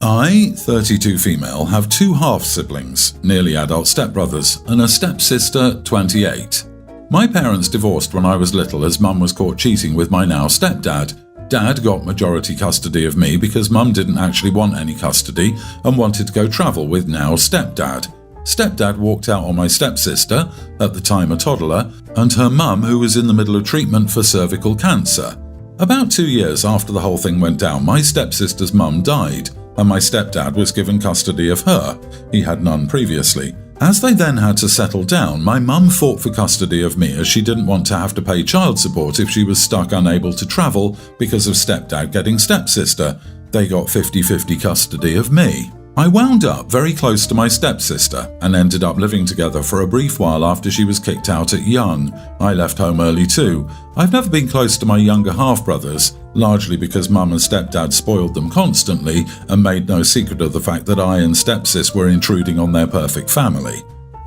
I, 32 female, have two half-siblings, nearly adult stepbrothers, and a stepsister, 28. My parents divorced when I was little as Mum was caught cheating with my now stepdad. Dad got majority custody of me because Mum didn't actually want any custody and wanted to go travel with now stepdad. Stepdad walked out on my stepsister, at the time a toddler, and her mum who was in the middle of treatment for cervical cancer. About 2 years after the whole thing went down, my stepsister's mum died, and my stepdad was given custody of her. He had none previously. As they then had to settle down, my mum fought for custody of me as she didn't want to have to pay child support if she was stuck unable to travel because of stepdad getting stepsister. They got 50-50 custody of me. I wound up very close to my stepsister and ended up living together for a brief while after she was kicked out at young. I left home early too. I've never been close to my younger half-brothers, largely because Mum and stepdad spoiled them constantly and made no secret of the fact that I and stepsis were intruding on their perfect family.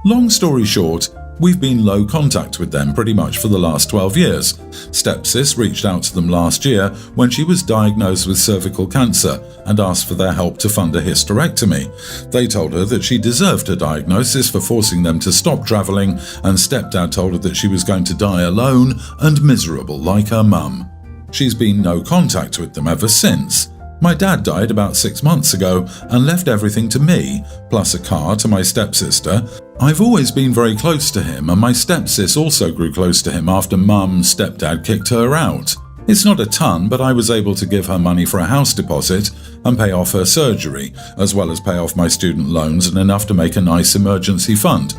Long story short, we've been low contact with them pretty much for the last 12 years. Stepsis reached out to them last year when she was diagnosed with cervical cancer and asked for their help to fund a hysterectomy. They told her that she deserved her diagnosis for forcing them to stop travelling, and stepdad told her that she was going to die alone and miserable like her mum. She's been no contact with them ever since. My dad died about 6 months ago and left everything to me, plus a car to my stepsister. I've always been very close to him, and my stepsis also grew close to him after Mum's stepdad kicked her out. It's not a ton, but I was able to give her money for a house deposit and pay off her surgery, as well as pay off my student loans and enough to make a nice emergency fund.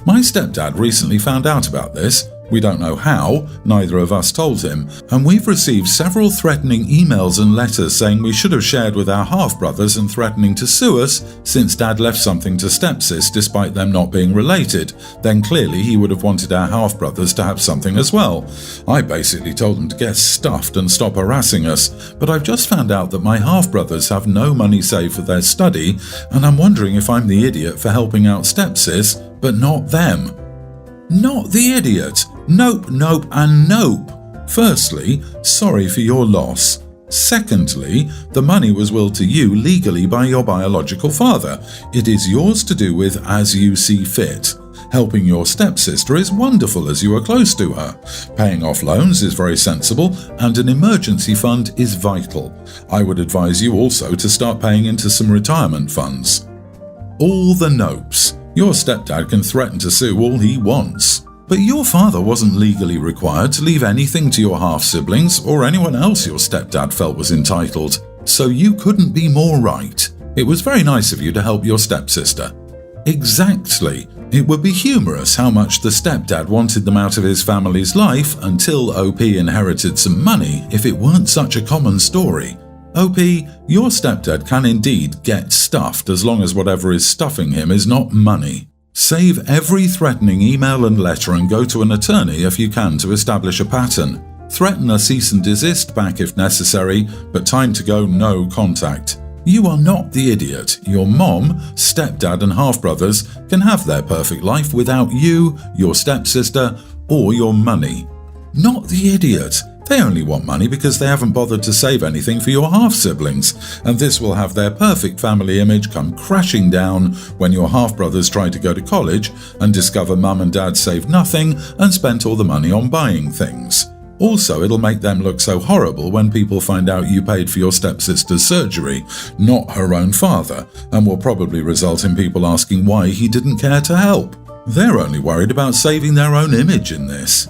My stepdad recently found out about this. We don't know how, neither of us told him, and we've received several threatening emails and letters saying we should have shared with our half-brothers and threatening to sue us since Dad left something to stepsis despite them not being related. Then clearly he would have wanted our half-brothers to have something as well. I basically told them to get stuffed and stop harassing us, but I've just found out that my half-brothers have no money saved for their study, and I'm wondering if I'm the idiot for helping out stepsis, but not them. Not the idiot! Nope, nope, and nope. Firstly, sorry for your loss. Secondly, the money was willed to you legally by your biological father. It is yours to do with as you see fit. Helping your stepsister is wonderful as you are close to her. Paying off loans is very sensible, and an emergency fund is vital. I would advise you also to start paying into some retirement funds. All the nopes. Your stepdad can threaten to sue all he wants. But your father wasn't legally required to leave anything to your half-siblings or anyone else your stepdad felt was entitled, so you couldn't be more right. It was very nice of you to help your stepsister. Exactly. It would be humorous how much the stepdad wanted them out of his family's life until OP inherited some money if it weren't such a common story. OP, your stepdad can indeed get stuffed as long as whatever is stuffing him is not money. Save every threatening email and letter and go to an attorney if you can to establish a pattern. Threaten a cease and desist back if necessary, but time to go no contact. You are not the idiot. Your mom, stepdad and half-brothers can have their perfect life without you, your stepsister, or your money. Not the idiot. They only want money because they haven't bothered to save anything for your half-siblings, and this will have their perfect family image come crashing down when your half-brothers try to go to college and discover mum and dad saved nothing and spent all the money on buying things. Also, it'll make them look so horrible when people find out you paid for your stepsister's surgery, not her own father, and will probably result in people asking why he didn't care to help. They're only worried about saving their own image in this.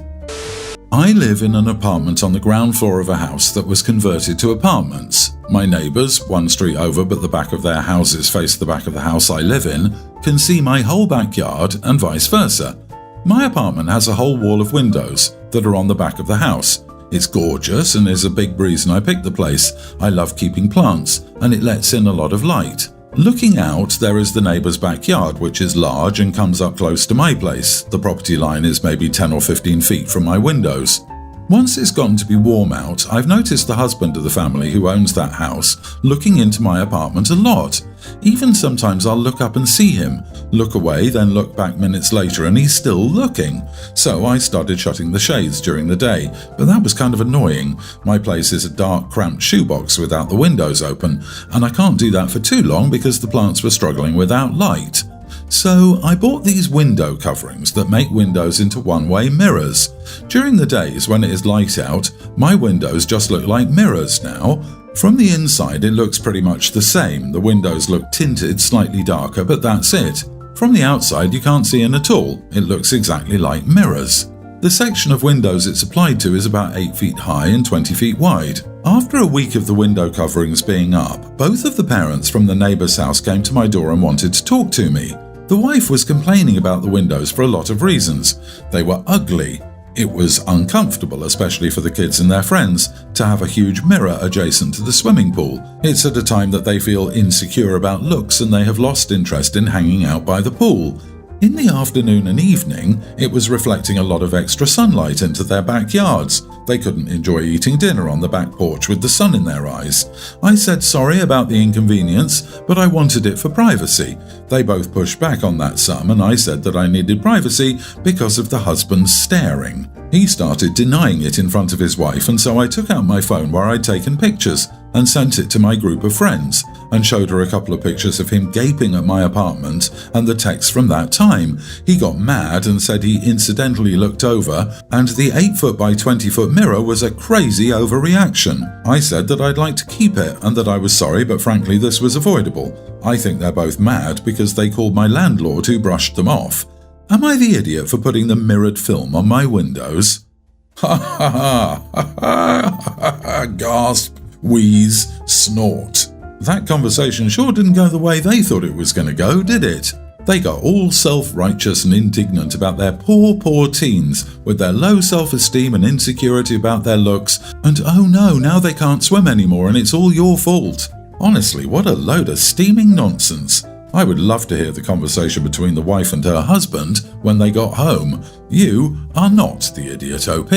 I live in an apartment on the ground floor of a house that was converted to apartments. My neighbours, one street over but the back of their houses face the back of the house I live in, can see my whole backyard and vice versa. My apartment has a whole wall of windows that are on the back of the house. It's gorgeous and is a big reason I picked the place. I love keeping plants and it lets in a lot of light. Looking out, there is the neighbour's backyard, which is large and comes up close to my place. The property line is maybe 10 or 15 feet from my windows. Once it's gotten to be warm out, I've noticed the husband of the family who owns that house looking into my apartment a lot. Even sometimes I'll look up and see him, look away, then look back minutes later and he's still looking. So I started shutting the shades during the day, but that was kind of annoying. My place is a dark, cramped shoebox without the windows open, and I can't do that for too long because the plants were struggling without light. So I bought these window coverings that make windows into one-way mirrors. During the days when it is light out, my windows just look like mirrors now. From the inside it looks pretty much the same. The windows look tinted slightly darker, but that's it. From the outside you can't see in at all. It looks exactly like mirrors. The section of windows it's applied to is about 8 feet high and 20 feet wide. After a week of the window coverings being up, both of the parents from the neighbour's house came to my door and wanted to talk to me. The wife was complaining about the windows for a lot of reasons. They were ugly. It was uncomfortable, especially for the kids and their friends, to have a huge mirror adjacent to the swimming pool. It's at a time that they feel insecure about looks and they have lost interest in hanging out by the pool. In the afternoon and evening, it was reflecting a lot of extra sunlight into their backyards. They couldn't enjoy eating dinner on the back porch with the sun in their eyes. I said sorry about the inconvenience, but I wanted it for privacy. They both pushed back on that some, and I said that I needed privacy because of the husband's staring. He started denying it in front of his wife, and so I took out my phone where I'd taken pictures and sent it to my group of friends and showed her a couple of pictures of him gaping at my apartment and the text from that time. He got mad and said he incidentally looked over and the 8-foot by 20-foot mirror was a crazy overreaction. I said that I'd like to keep it and that I was sorry, but frankly this was avoidable. I think they're both mad because they called my landlord who brushed them off. Am I the idiot for putting the mirrored film on my windows? Ha ha ha ha ha ha, gasp, wheeze, snort. That conversation sure didn't go the way they thought it was going to go, did it? They got all self-righteous and indignant about their poor teens with their low self-esteem and insecurity about their looks, and oh no, now they can't swim anymore and it's all your fault. Honestly, what a load of steaming nonsense. I would love to hear the conversation between the wife and her husband when they got home. You are not the idiot, OP.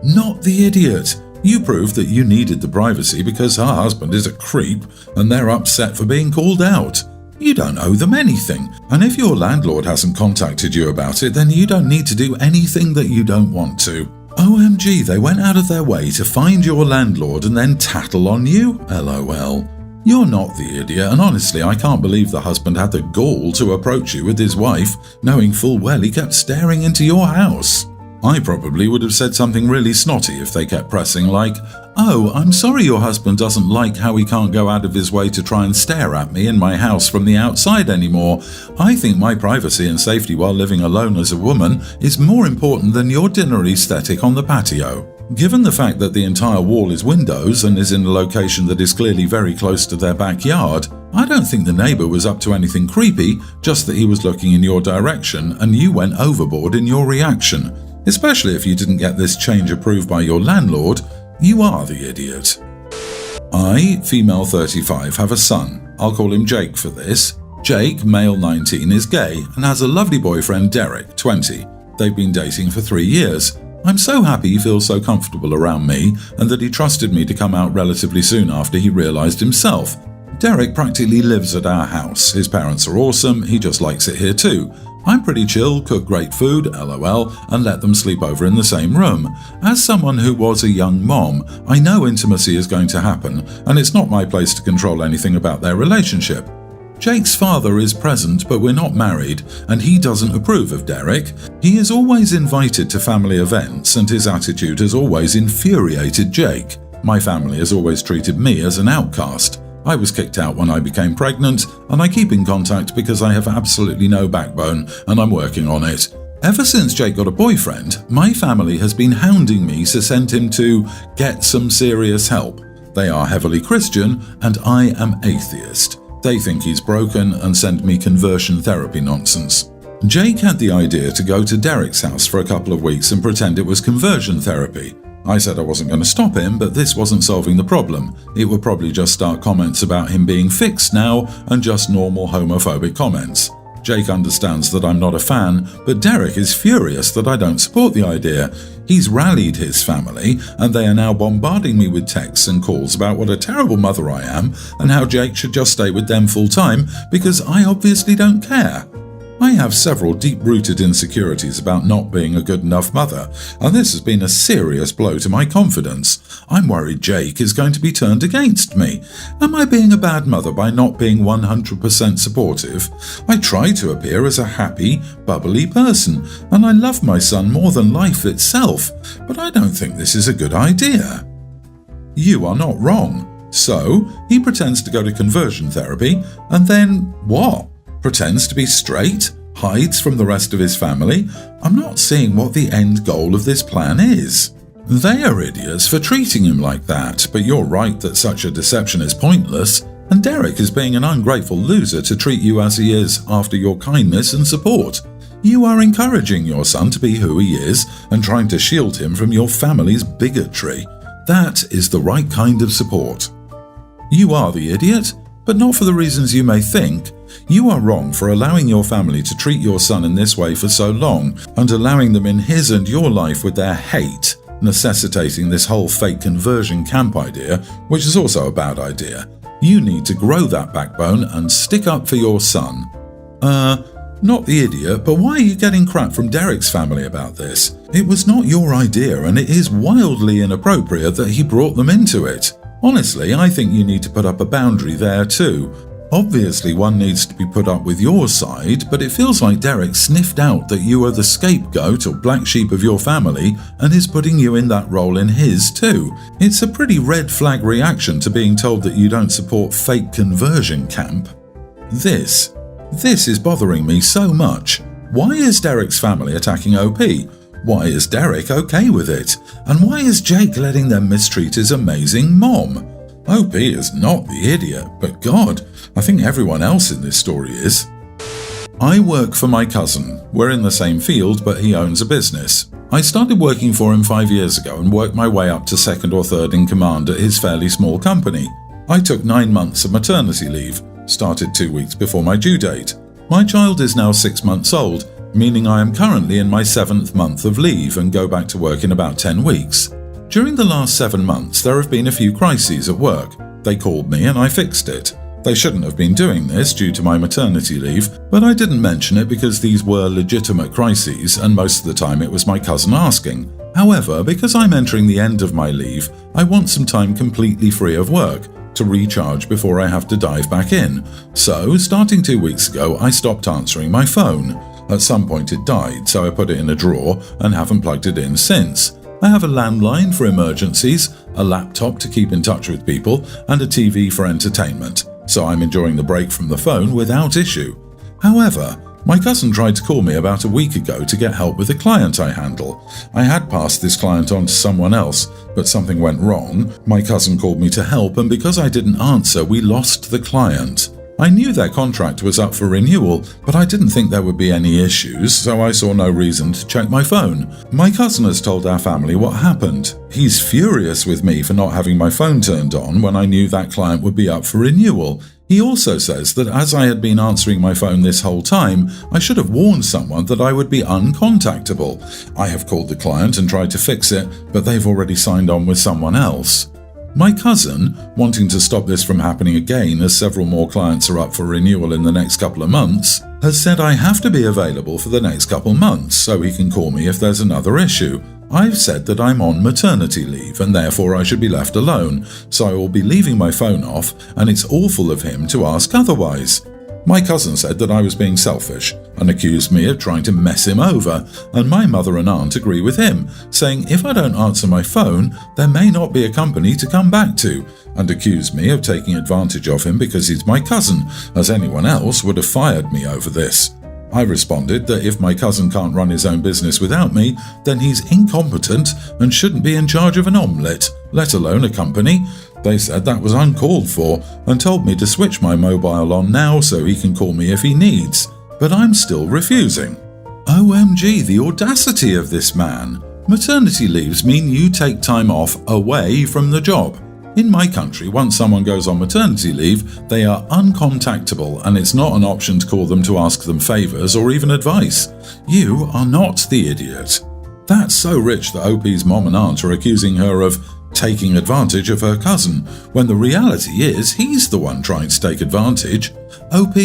Not the idiot. You proved that you needed the privacy because her husband is a creep and they're upset for being called out. You don't owe them anything, and if your landlord hasn't contacted you about it, then you don't need to do anything that you don't want to. OMG, they went out of their way to find your landlord and then tattle on you? LOL. You're not the idiot, and honestly, I can't believe the husband had the gall to approach you with his wife, knowing full well he kept staring into your house. I probably would have said something really snotty if they kept pressing like, "Oh, I'm sorry your husband doesn't like how he can't go out of his way to try and stare at me in my house from the outside anymore. I think my privacy and safety while living alone as a woman is more important than your dinner aesthetic on the patio." Given the fact that the entire wall is windows and is in a location that is clearly very close to their backyard, I don't think the neighbour was up to anything creepy, just that he was looking in your direction and you went overboard in your reaction. Especially if you didn't get this change approved by your landlord, you are the idiot. I, female 35, have a son. I'll call him Jake for this. Jake, male 19, is gay and has a lovely boyfriend, Derek, 20. They've been dating for 3 years. I'm so happy he feels so comfortable around me and that he trusted me to come out relatively soon after he realised himself. Derek practically lives at our house. His parents are awesome, he just likes it here too. I'm pretty chill, cook great food, LOL, and let them sleep over in the same room. As someone who was a young mom, I know intimacy is going to happen, and it's not my place to control anything about their relationship. Jake's father is present, but we're not married, and he doesn't approve of Derek. He is always invited to family events, and his attitude has always infuriated Jake. My family has always treated me as an outcast. I was kicked out when I became pregnant, and I keep in contact because I have absolutely no backbone, and I'm working on it. Ever since Jake got a boyfriend, my family has been hounding me to send him to get some serious help. They are heavily Christian, and I am atheist. They think he's broken and send me conversion therapy nonsense. Jake had the idea to go to Derek's house for a couple of weeks and pretend it was conversion therapy. I said I wasn't going to stop him, but this wasn't solving the problem. It would probably just start comments about him being fixed now and just normal homophobic comments. Jake understands that I'm not a fan, but Derek is furious that I don't support the idea. He's rallied his family, and they are now bombarding me with texts and calls about what a terrible mother I am and how Jake should just stay with them full time because I obviously don't care. I have several deep-rooted insecurities about not being a good enough mother, and this has been a serious blow to my confidence. I'm worried Jake is going to be turned against me. Am I being a bad mother by not being 100% supportive? I try to appear as a happy, bubbly person, and I love my son more than life itself, but I don't think this is a good idea. You are not wrong. So, he pretends to go to conversion therapy, and then what? Pretends to be straight, hides from the rest of his family. I'm not seeing what the end goal of this plan is. They are idiots for treating him like that, but you're right that such a deception is pointless, and Derek is being an ungrateful loser to treat you as he is after your kindness and support. You are encouraging your son to be who he is and trying to shield him from your family's bigotry. That is the right kind of support. You are the idiot, but not for the reasons you may think. You are wrong for allowing your family to treat your son in this way for so long and allowing them in his and your life with their hate, necessitating this whole fake conversion camp idea, which is also a bad idea. You need to grow that backbone and stick up for your son. Not the idiot, but why are you getting crap from Derek's family about this? It was not your idea, and it is wildly inappropriate that he brought them into it. Honestly, I think you need to put up a boundary there too. Obviously, one needs to be put up with your side, but it feels like Derek sniffed out that you are the scapegoat or black sheep of your family and is putting you in that role in his too. It's a pretty red flag reaction to being told that you don't support fake conversion camp. This is bothering me so much. Why is Derek's family attacking OP? Why is Derek okay with it? And why is Jake letting them mistreat his amazing mom? OP is not the idiot, but God, I think everyone else in this story is. I work for my cousin. We're in the same field, but he owns a business. I started working for him 5 years ago and worked my way up to second or third in command at his fairly small company. I took 9 months of maternity leave, started 2 weeks before my due date. My child is now 6 months old, meaning I am currently in my 7th month of leave and go back to work in about 10 weeks. During the last 7 months, there have been a few crises at work. They called me and I fixed it. They shouldn't have been doing this due to my maternity leave, but I didn't mention it because these were legitimate crises and most of the time it was my cousin asking. However, because I'm entering the end of my leave, I want some time completely free of work to recharge before I have to dive back in. So, starting 2 weeks ago, I stopped answering my phone. At some point it died, so I put it in a drawer and haven't plugged it in since. I have a landline for emergencies, a laptop to keep in touch with people, and a TV for entertainment, so I'm enjoying the break from the phone without issue. However, my cousin tried to call me about a week ago to get help with a client I handle. I had passed this client on to someone else, but something went wrong. My cousin called me to help, and because I didn't answer, we lost the client. I knew their contract was up for renewal, but I didn't think there would be any issues, so I saw no reason to check my phone. My cousin has told our family what happened. He's furious with me for not having my phone turned on when I knew that client would be up for renewal. He also says that as I had been answering my phone this whole time, I should have warned someone that I would be uncontactable. I have called the client and tried to fix it, but they've already signed on with someone else. My cousin, wanting to stop this from happening again as several more clients are up for renewal in the next couple of months, has said I have to be available for the next couple months so he can call me if there's another issue. I've said that I'm on maternity leave and therefore I should be left alone, so I will be leaving my phone off, and it's awful of him to ask otherwise. My cousin said that I was being selfish and accused me of trying to mess him over, and my mother and aunt agree with him, saying if I don't answer my phone, there may not be a company to come back to, and accuse me of taking advantage of him because he's my cousin, as anyone else would have fired me over this. I responded that if my cousin can't run his own business without me, then he's incompetent and shouldn't be in charge of an omelette, let alone a company. They said that was uncalled for and told me to switch my mobile on now so he can call me if he needs, but I'm still refusing. OMG, the audacity of this man. Maternity leaves mean you take time off away from the job. In my country, once someone goes on maternity leave, they are uncontactable and it's not an option to call them to ask them favours or even advice. You are not the idiot. That's so rich that OP's mom and aunt are accusing her of taking advantage of her cousin, when the reality is he's the one trying to take advantage. OP,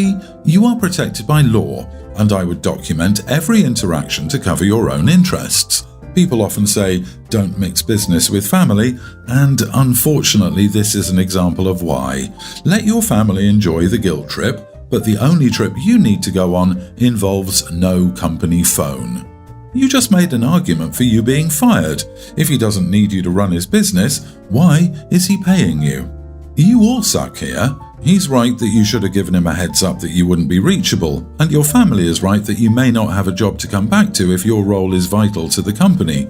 you are protected by law, and I would document every interaction to cover your own interests. People often say, don't mix business with family, and unfortunately this is an example of why. Let your family enjoy the guilt trip, but the only trip you need to go on involves no company phone. You just made an argument for you being fired. If he doesn't need you to run his business, why is he paying you? You all suck here. He's right that you should have given him a heads up that you wouldn't be reachable, and your family is right that you may not have a job to come back to if your role is vital to the company.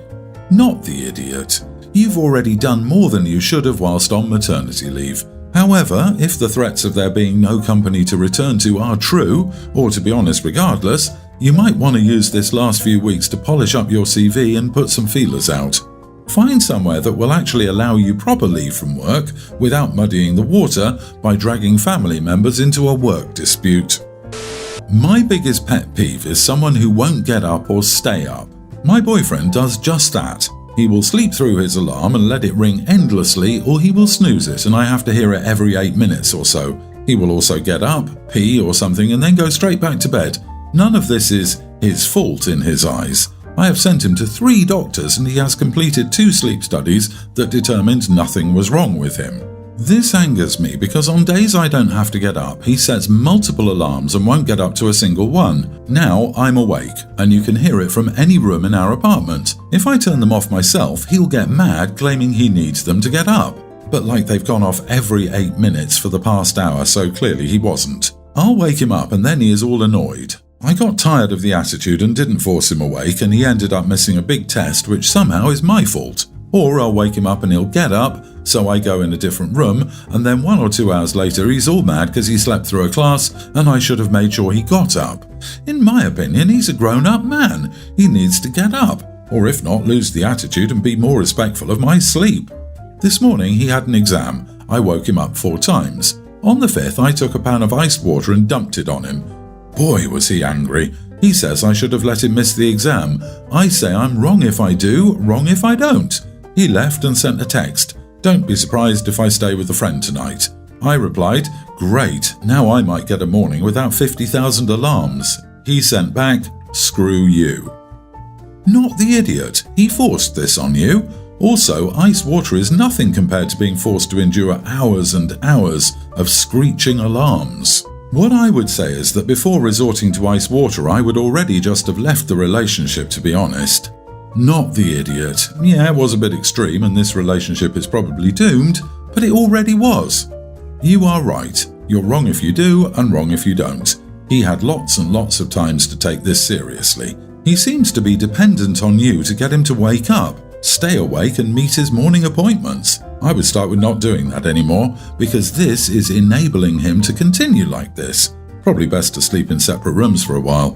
Not the idiot. You've already done more than you should have whilst on maternity leave. However, if the threats of there being no company to return to are true, or to be honest regardless, you might want to use this last few weeks to polish up your CV and put some feelers out. Find somewhere that will actually allow you proper leave from work without muddying the water by dragging family members into a work dispute. My biggest pet peeve is someone who won't get up or stay up. My boyfriend does just that. He will sleep through his alarm and let it ring endlessly, or he will snooze it and I have to hear it every 8 minutes or so. He will also get up, pee or something and then go straight back to bed. None of this is his fault in his eyes. I have sent him to 3 doctors and he has completed 2 sleep studies that determined nothing was wrong with him. This angers me because on days I don't have to get up, he sets multiple alarms and won't get up to a single one. Now I'm awake and you can hear it from any room in our apartment. If I turn them off myself, he'll get mad claiming he needs them to get up. But like they've gone off every 8 minutes for the past hour, so clearly he wasn't. I'll wake him up and then he is all annoyed. I got tired of the attitude and didn't force him awake and he ended up missing a big test which somehow is my fault. Or I'll wake him up and he'll get up, so I go in a different room and then 1 or 2 hours later he's all mad because he slept through a class and I should have made sure he got up. In my opinion, he's a grown-up man. He needs to get up, or if not, lose the attitude and be more respectful of my sleep. This morning he had an exam. I woke him up 4 times. On the 5th I took a pan of iced water and dumped it on him. Boy, was he angry. He says I should have let him miss the exam. I say I'm wrong if I do, wrong if I don't. He left and sent a text. Don't be surprised if I stay with a friend tonight. I replied, great, now I might get a morning without 50,000 alarms. He sent back, screw you. Not the idiot. He forced this on you. Also, ice water is nothing compared to being forced to endure hours and hours of screeching alarms. What I would say is that before resorting to ice water, I would already just have left the relationship, to be honest. Not the idiot. Yeah, it was a bit extreme and this relationship is probably doomed, but it already was. You are right. You're wrong if you do and wrong if you don't. He had lots and lots of times to take this seriously. He seems to be dependent on you to get him to wake up, stay awake and meet his morning appointments. I would start with not doing that anymore because this is enabling him to continue like this. Probably best to sleep in separate rooms for a while.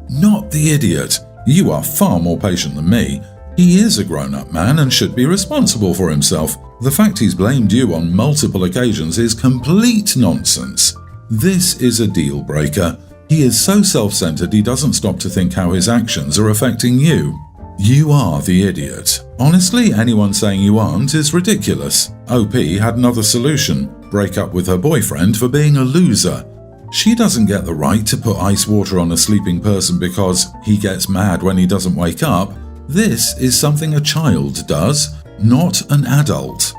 Not the idiot. You are far more patient than me. He is a grown-up man and should be responsible for himself. The fact he's blamed you on multiple occasions is complete nonsense. This is a deal breaker. He is so self-centered he doesn't stop to think how his actions are affecting you. You are the idiot. Honestly, anyone saying you aren't is ridiculous. OP had another solution. Break up with her boyfriend for being a loser. She doesn't get the right to put ice water on a sleeping person because he gets mad when he doesn't wake up. This is something a child does, not an adult.